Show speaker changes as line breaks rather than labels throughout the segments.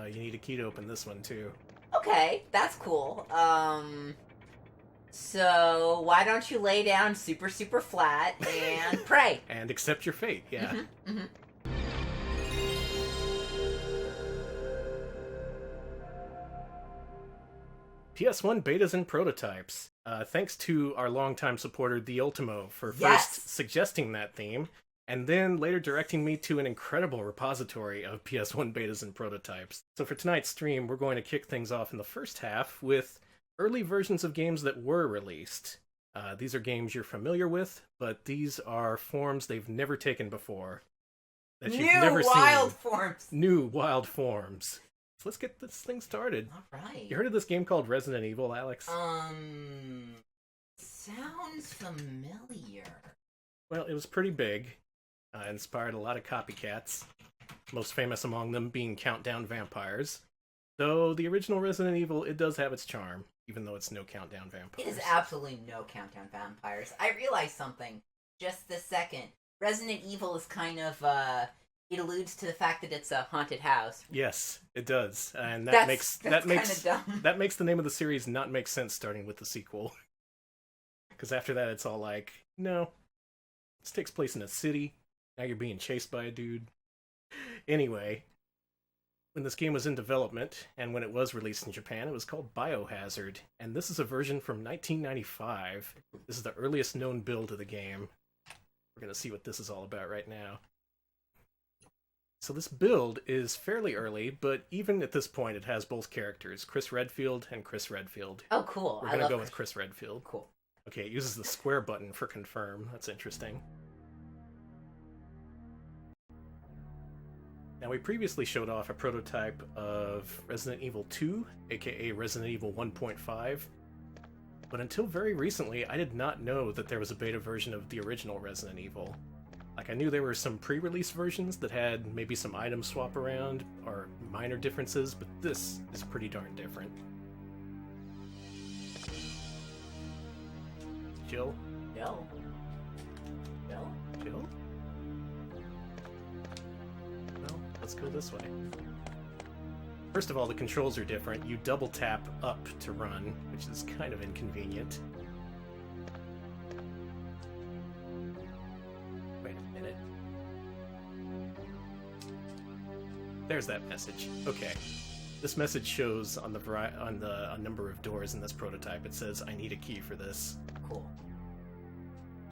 you need a key to open this one, too.
Okay, that's cool. So why don't you lay down super, super flat and pray?
And accept your fate, yeah.
Mm-hmm.
PS1 betas and prototypes. Thanks to our longtime supporter, The Ultimo, for first suggesting that theme, and then later directing me to an incredible repository of PS1 betas and prototypes. So for tonight's stream, we're going to kick things off in the first half with early versions of games that were released. These are games you're familiar with, but these are forms they've never taken before. That you've never seen. New wild forms. So let's get this thing started.
All right.
You heard of this game called Resident Evil, Alex?
Sounds familiar.
Well, it was pretty big. Inspired a lot of copycats. Most famous among them being Countdown Vampires. Though the original Resident Evil, it does have its charm, even though it's no Countdown Vampires.
It is absolutely no Countdown Vampires. I realized something just this second. Resident Evil is kind of, it alludes to the fact that it's a haunted house.
Yes, it does. And that makes
dumb.
That makes the name of the series not make sense starting with the sequel. Because after that, it's all like, no, this takes place in a city. Now you're being chased by a dude. Anyway, when this game was in development, and when it was released in Japan, it was called BioHazard. And this is a version from 1995. This is the earliest known build of the game. We're going to see what this is all about right now. So this build is fairly early, but even at this point, it has both characters, Chris Redfield and Chris Redfield.
Oh, cool.
We're going to go with Chris Redfield.
Cool.
Okay, it uses the square button for confirm. That's interesting. Now, we previously showed off a prototype of Resident Evil 2, aka Resident Evil 1.5, but until very recently, I did not know that there was a beta version of the original Resident Evil. Like, I knew there were some pre-release versions that had maybe some item swap around, or minor differences, but this is pretty darn different. Jill?
Jill?
Well, let's go this way. First of all, the controls are different. You double tap up to run, which is kind of inconvenient. Wait a minute. There's that message. Okay. This message shows on the a number of doors in this prototype. It says, "I need a key for this."
Cool.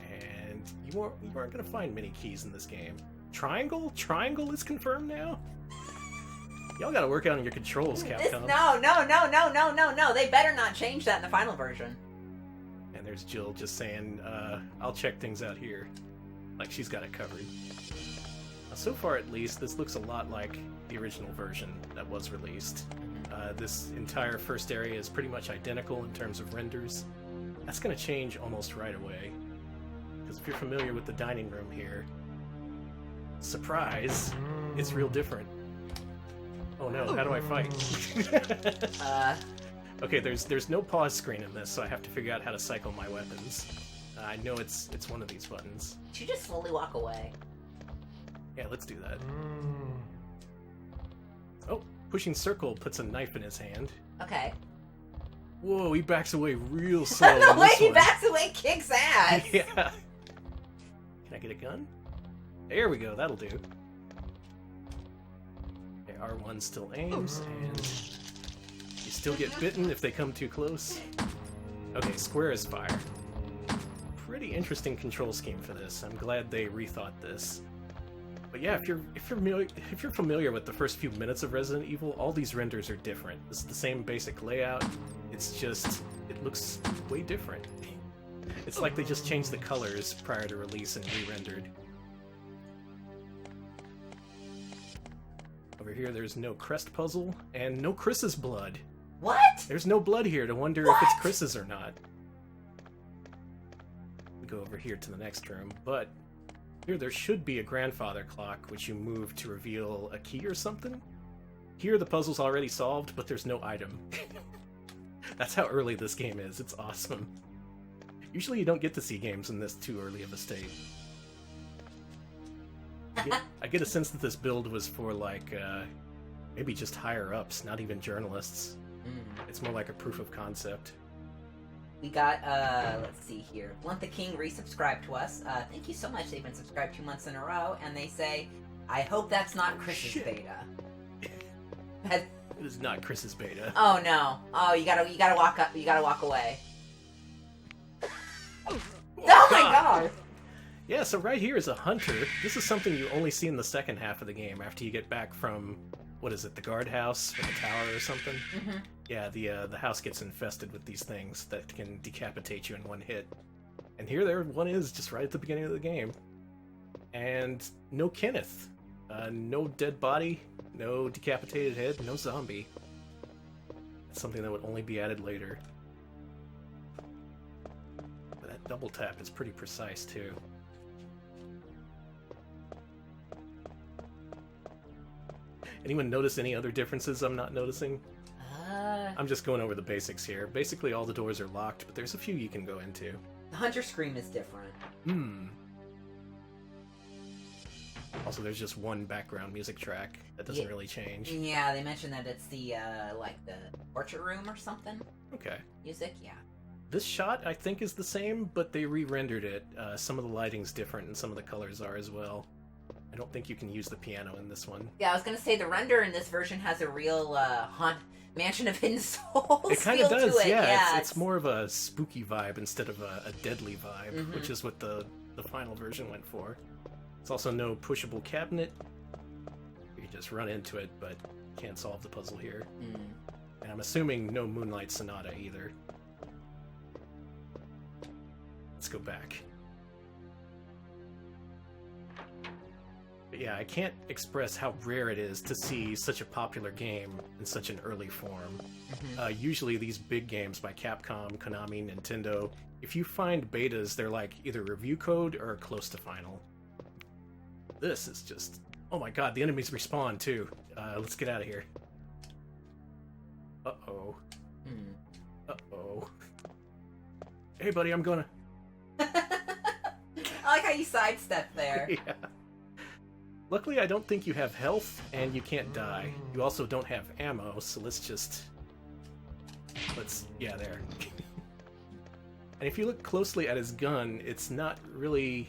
And you aren't going to find many keys in this game. Triangle? Triangle is confirmed now? Y'all gotta work out on your controls, Capcom.
No. They better not change that in the final version.
And there's Jill just saying, I'll check things out here. Like she's got it covered. Now, so far, at least, this looks a lot like the original version that was released. This entire first area is pretty much identical in terms of renders. That's gonna change almost right away. Because if you're familiar with the dining room here, surprise, it's real different. Oh no, how do I fight? Okay, there's no pause screen in this, so I have to figure out how to cycle my weapons. I know it's one of these buttons.
Should you just slowly walk away?
Yeah, let's do that. Oh, pushing circle puts a knife in his hand.
Okay.
Whoa, he backs away real slow.
The way he backs away kicks ass!
Yeah. Can I get a gun? There we go, that'll do. Okay, R1 still aims, and you still get bitten if they come too close. Okay, square is fire. Pretty interesting control scheme for this. I'm glad they rethought this. But yeah, if you're familiar with the first few minutes of Resident Evil, all these renders are different. It's the same basic layout. It's just it looks way different. It's like they just changed the colors prior to release and re-rendered. Over here, there's no crest puzzle and no Chris's blood.
What?
There's no blood here to wonder if it's Chris's or not. We go over here to the next room, but here there should be a grandfather clock, which you move to reveal a key or something. Here the puzzle's already solved, but there's no item. That's how early this game is. It's awesome. Usually you don't get to see games in this too early of a state. I get a sense that this build was for, like, Maybe just higher ups, not even journalists.
Mm.
It's more like a proof of concept.
We got, let's see here. Blunt the King resubscribed to us. Thank you so much. They've been subscribed 2 months in a row, and they say, I hope that's not Chris's
Shit.
beta.
It is not Chris's beta.
Oh no. Oh, you gotta walk up, you gotta walk away. Oh my god!
Yeah, so right here is a hunter. This is something you only see in the second half of the game after you get back from, what is it, the guardhouse or the tower or something?
Mm-hmm.
Yeah, the house gets infested with these things that can decapitate you in one hit. And here there one is just right at the beginning of the game. And no Kenneth. No dead body, no decapitated head, no zombie. It's something that would only be added later. But that double tap is pretty precise too. Anyone notice any other differences I'm not noticing? I'm just going over the basics here. Basically all the doors are locked, but there's a few you can go into.
The hunter scream is different.
Also, there's just one background music track that doesn't really change.
Yeah, they mentioned that it's the, like the portrait room or something.
Okay.
Music, yeah.
This shot, I think, is the same, but they re-rendered it. Some of the lighting's different, and some of the colors are as well. I don't think you can use the piano in this one.
Yeah, I was gonna say the render in this version has a real, Mansion of Hidden Souls
It kind of
feel
does,
to it.
yeah. It's more of a spooky vibe instead of a deadly vibe,
Mhm.
which is what the final version went for. There's also no pushable cabinet. You can just run into it, but can't solve the puzzle here. And I'm assuming no Moonlight Sonata either. Let's go back. But yeah, I can't express how rare it is to see such a popular game in such an early form. Usually these big games by Capcom, Konami, Nintendo, if you find betas, they're like either review code or close to final. This is just... Oh my god, the enemies respawn too. Let's get out of here. Uh-oh. Uh-oh. Hey buddy, I'm gonna...
I like how you sidestep there.
Yeah. Luckily, I don't think you have health, and you can't die. You also don't have ammo, so let's... Yeah, there. And if you look closely at his gun, it's not really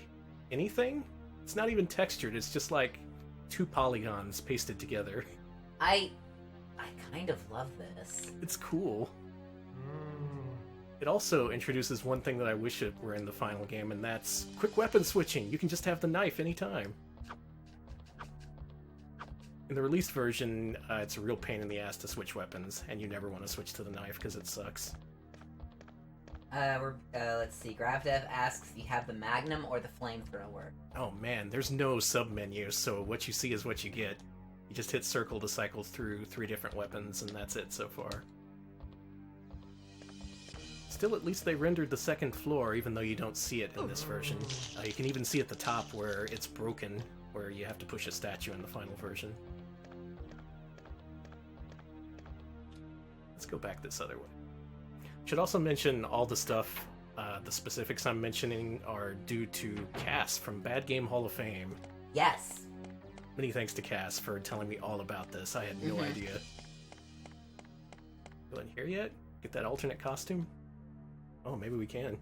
anything. It's not even textured, it's just like 2 polygons pasted together.
I kind of love this.
It's cool. It also introduces one thing that I wish it were in the final game, and that's quick weapon switching. You can just have the knife anytime. In the released version, it's a real pain in the ass to switch weapons, and you never want to switch to the knife because it sucks.
Let's see. GravDev asks if you have the Magnum or the Flamethrower.
Oh man, there's no sub-menu, so what you see is what you get. You just hit circle to cycle through 3 different weapons, and that's it so far. Still, at least they rendered the second floor, even though you don't see it in this version. You can even see at the top where it's broken, where you have to push a statue in the final version. Let's go back this other way. Should also mention all the stuff, the specifics I'm mentioning are due to Cass from Bad Game Hall of Fame.
Yes.
Many thanks to Cass for telling me all about this. I had no idea. Go in here yet? Get that alternate costume? Oh, maybe we can.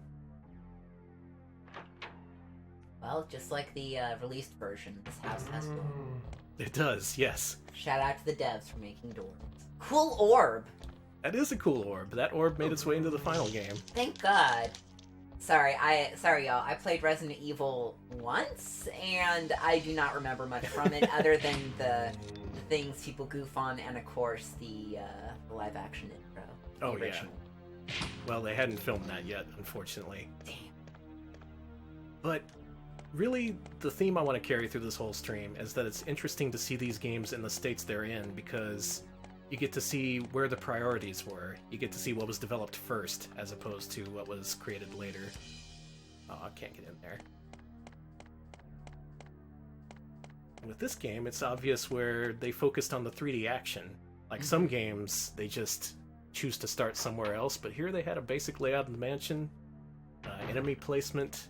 Well, just like the released version, this house has doors.
It does, yes.
Shout out to the devs for making doors. Cool orb!
That is a cool orb. That orb made its way into the final game.
Thank God. Sorry, y'all. I played Resident Evil once, and I do not remember much from it other than the things people goof on, and of course the live-action intro.
Oh,
original.
yeah. Well, they hadn't filmed that yet, unfortunately.
Damn.
But really, the theme I want to carry through this whole stream is that it's interesting to see these games in the states they're in, because you get to see where the priorities were. You get to see what was developed first, as opposed to what was created later. Oh, I can't get in there. And with this game, it's obvious where they focused on the 3D action. Like some games, they just choose to start somewhere else, but here they had a basic layout of the mansion, enemy placement,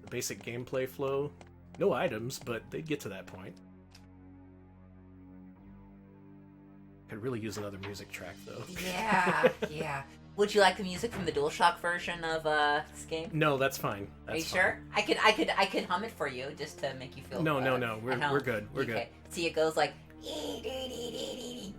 the basic gameplay flow. No items, but they'd get to that point. Could really use another music track, though.
Yeah, yeah. Would you like the music from the DualShock version of this game?
No, that's fine. That's
Are you
fine.
sure? I could hum it for you just to make you feel.
No. We're good. We're good.
See, it goes like. It's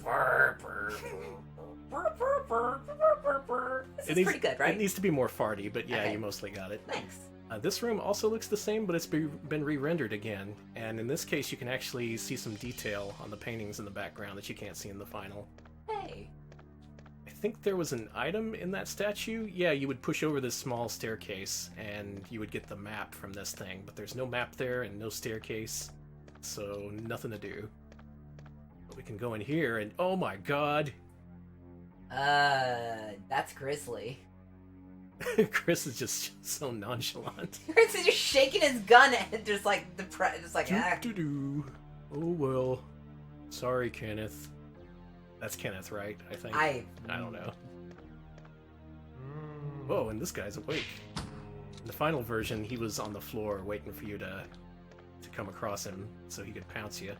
pretty good, right?
It needs to be more farty, but yeah, you mostly got it.
Thanks.
This room also looks the same, but it's been re-rendered again. And in this case, you can actually see some detail on the paintings in the background that you can't see in the final.
Hey.
I think there was an item in that statue. Yeah, you would push over this small staircase, and you would get the map from this thing. But there's no map there and no staircase, so nothing to do. But we can go in here, and oh my god!
That's Grizzly.
Chris is just so nonchalant.
Chris is just shaking his gun and just like
Doo-doo-doo. Oh well. Sorry, Kenneth. That's Kenneth, right? I think. I don't know. Whoa, and this guy's awake. In the final version, he was on the floor waiting for you to come across him so he could pounce you.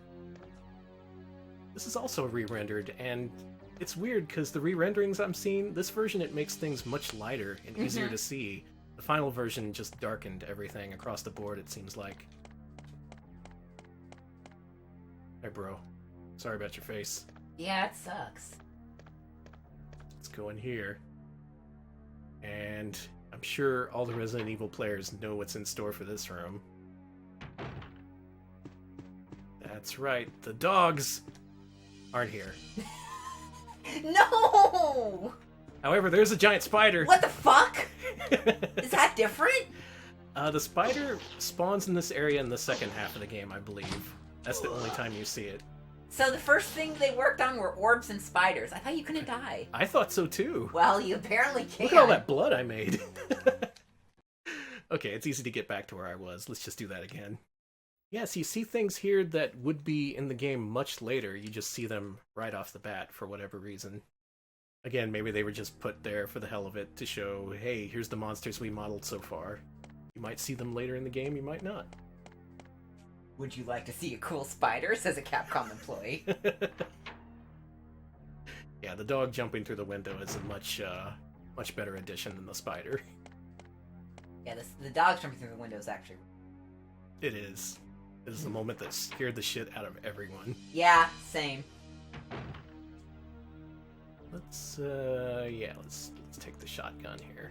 This is also re-rendered, and it's weird because the re-renderings I'm seeing, this version it makes things much lighter and easier to see. The final version just darkened everything across the board, it seems like. Hey bro, sorry about your face.
Yeah, it sucks.
Let's go in here. And I'm sure all the Resident Evil players know what's in store for this room. That's right, the dogs aren't here.
No!
However, there's a giant spider.
What the fuck? Is that different?
The spider spawns in this area in the second half of the game, I believe. That's the only time you see it.
So the first thing they worked on were orbs and spiders. I thought you couldn't die.
I thought so too.
Well, you apparently can.
Look at all that blood I made. Okay, it's easy to get back to where I was. Let's just do that again. Yes, you see things here that would be in the game much later. You just see them right off the bat for whatever reason. Again, maybe they were just put there for the hell of it to show, hey, here's the monsters we modeled so far. You might see them later in the game, you might not.
Would you like to see a cool spider, says a Capcom employee.
Yeah, the dog jumping through the window is a much better addition than the spider.
Yeah, the dog jumping through the window is actually...
It is. It is the moment that scared the shit out of everyone.
Yeah, same.
Let's take the shotgun here.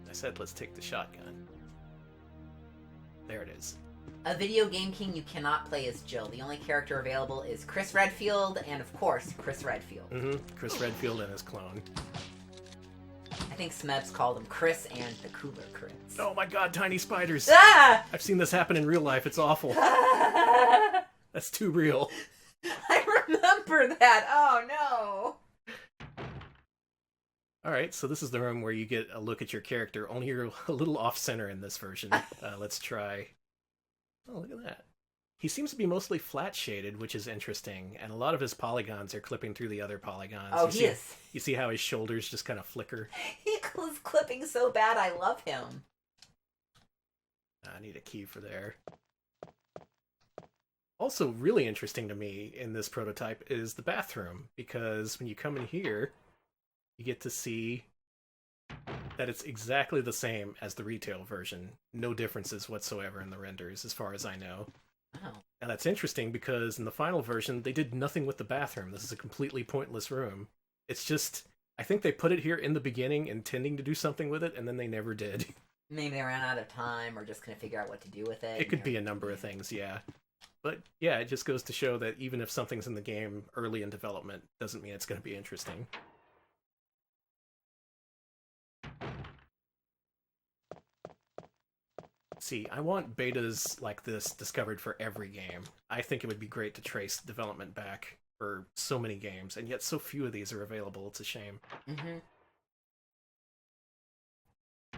I said let's take the shotgun. There it is.
A video game king you cannot play as Jill. The only character available is Chris Redfield, and of course, Chris Redfield.
Chris Redfield and his clone.
I think Smebs called him Chris and the Cooler Chris.
Oh my god, tiny spiders!
Ah!
I've seen this happen in real life, it's awful. That's too real.
I remember that! Oh no!
Alright, so this is the room where you get a look at your character, only you're a little off-center in this version. Let's try... Oh, look at that. He seems to be mostly flat-shaded, which is interesting, and a lot of his polygons are clipping through the other polygons.
Oh, he is.
You see how his shoulders just kind of flicker?
He was clipping so bad, I love him.
I need a key for there. Also, really interesting to me in this prototype is the bathroom, because when you come in here, you get to see that it's exactly the same as the retail version. No differences whatsoever in the renders, as far as I know.
Oh.
And that's interesting because in the final version, they did nothing with the bathroom. This is a completely pointless room. It's just, I think they put it here in the beginning intending to do something with it, and then they never did.
Maybe they ran out of time or just couldn't figure out what to do with it.
It could be a number of things, yeah. But yeah, it just goes to show that even if something's in the game early in development, doesn't mean it's going to be interesting. See, I want betas like this discovered for every game. I think it would be great to trace development back for so many games, and yet so few of these are available. It's a shame.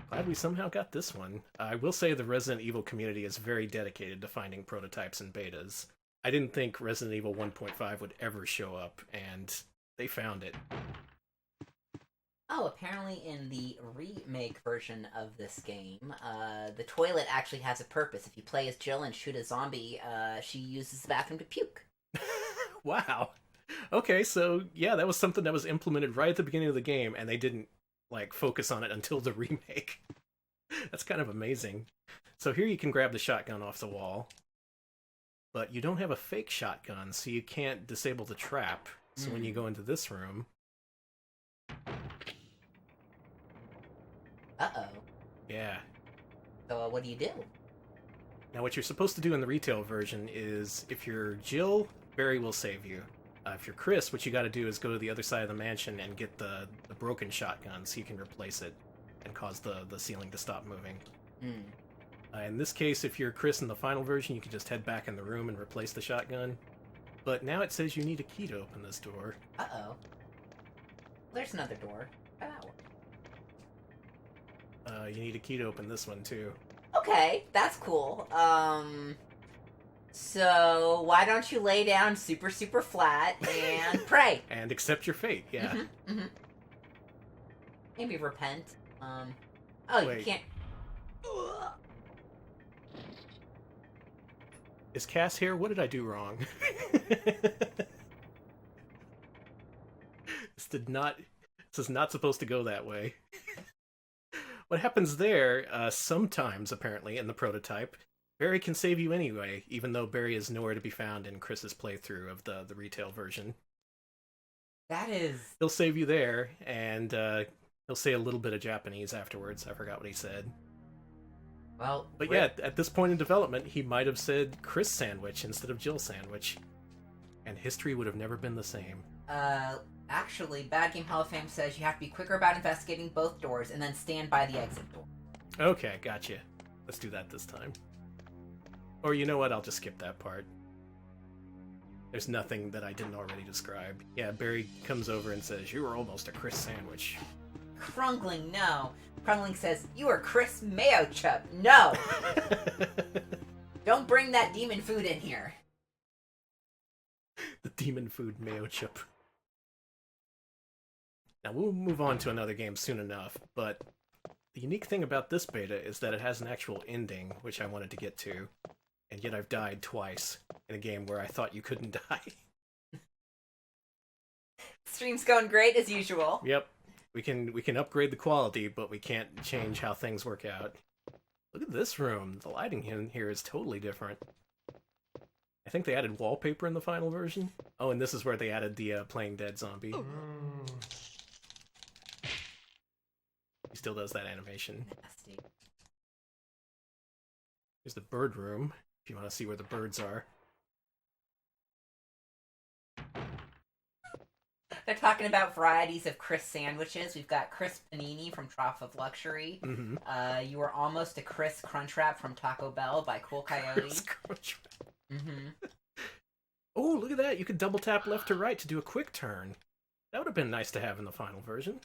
Glad we somehow got this one. I will say the Resident Evil community is very dedicated to finding prototypes and betas. I didn't think Resident Evil 1.5 would ever show up, and they found it.
Oh, apparently in the remake version of this game, the toilet actually has a purpose. If you play as Jill and shoot a zombie, she uses the bathroom to puke.
Wow. Okay, so yeah, that was something that was implemented right at the beginning of the game, and they didn't like focus on it until the remake. That's kind of amazing. So here you can grab the shotgun off the wall, but you don't have a fake shotgun, so you can't disable the trap. So when you go into this room...
Uh-oh.
Yeah.
So what do you do?
Now what you're supposed to do in the retail version is, if you're Jill, Barry will save you. If you're Chris, what you gotta do is go to the other side of the mansion and get the broken shotgun so you can replace it and cause the ceiling to stop moving. In this case, if you're Chris in the final version, you can just head back in the room and replace the shotgun. But now it says you need a key to open this door.
Uh-oh. There's another door. Try that one.
You need a key to open this one, too.
Okay, that's cool. So why don't you lay down super, super flat and pray?
And accept your fate, yeah.
Maybe repent.
Wait.
You can't...
Is Cass here? What did I do wrong? This is not supposed to go that way. What happens there, sometimes, apparently, in the prototype, Barry can save you anyway, even though Barry is nowhere to be found in Chris's playthrough of the retail version.
That is...
He'll save you there, and he'll say a little bit of Japanese afterwards. I forgot what he said.
Well...
But yeah, at this point in development, he might have said Chris Sandwich instead of Jill Sandwich. And history would have never been the same.
Actually, Bad Game Hall of Fame says you have to be quicker about investigating both doors and then stand by the exit door.
Okay, gotcha. Let's do that this time. Or you know what, I'll just skip that part. There's nothing that I didn't already describe. Yeah, Barry comes over and says, "You were almost a Chris Sandwich."
Krungling, no. Krungling says, "You are Chris Mayo Chup." No! Don't bring that demon food in here.
The demon food mayo chip. Now, we'll move on to another game soon enough, but the unique thing about this beta is that it has an actual ending, which I wanted to get to, and yet I've died twice in a game where I thought you couldn't die.
Stream's going great as usual.
Yep. We can upgrade the quality, but we can't change how things work out. Look at this room. The lighting in here is totally different. I think they added wallpaper in the final version. Oh, and this is where they added the playing dead zombie. He still does that animation.
Nasty.
Here's the bird room, if you want to see where the birds are.
They're talking about varieties of Chris sandwiches. We've got Chris Panini from Trough of Luxury. You were almost a Chris Crunchwrap from Taco Bell by Cool Coyote.
Chris Crunchwrap. Oh, look at that! You could double tap left to right to do a quick turn. That would have been nice to have in the final version.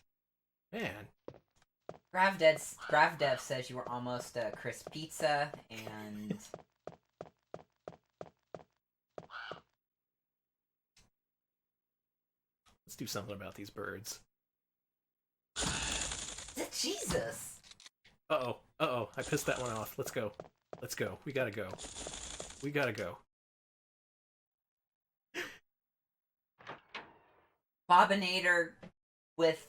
Man.
Gravdev says you were almost a Chris Pizza, and...
Let's do something about these birds.
Jesus!
Uh-oh. Uh-oh. I pissed that one off. Let's go. Let's go. We gotta go. We gotta go.
Bobinator with...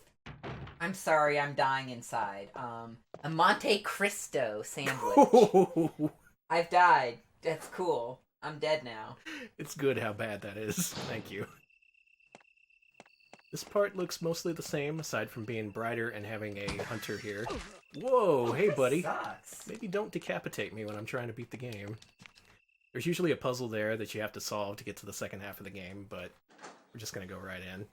I'm sorry, I'm dying inside. A Monte Cristo sandwich. I've died. That's cool. I'm dead now.
It's good how bad that is. Thank you. This part looks mostly the same, aside from being brighter and having a hunter here. Whoa, hey buddy.
Sucks.
Maybe don't decapitate me when I'm trying to beat the game. There's usually a puzzle there that you have to solve to get to the second half of the game, but we're just gonna go right in.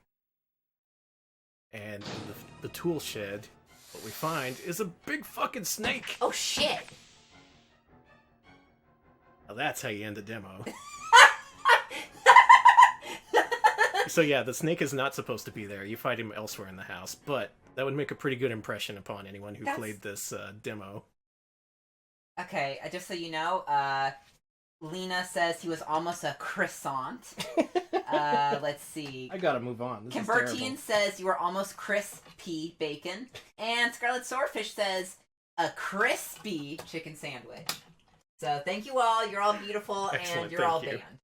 And in the tool shed, what we find is a big fucking snake!
Oh shit!
Now that's how you end a demo. So yeah, the snake is not supposed to be there. You find him elsewhere in the house, but that would make a pretty good impression upon anyone who played this demo.
Okay, just so you know, Lena says he was almost a croissant. Let's see.
I gotta move on.
Kimbertine says you were almost crispy bacon. And Scarlet Swordfish says a crispy chicken sandwich. So thank you all. You're all beautiful.
Excellent,
And you're all
thank you.
banned.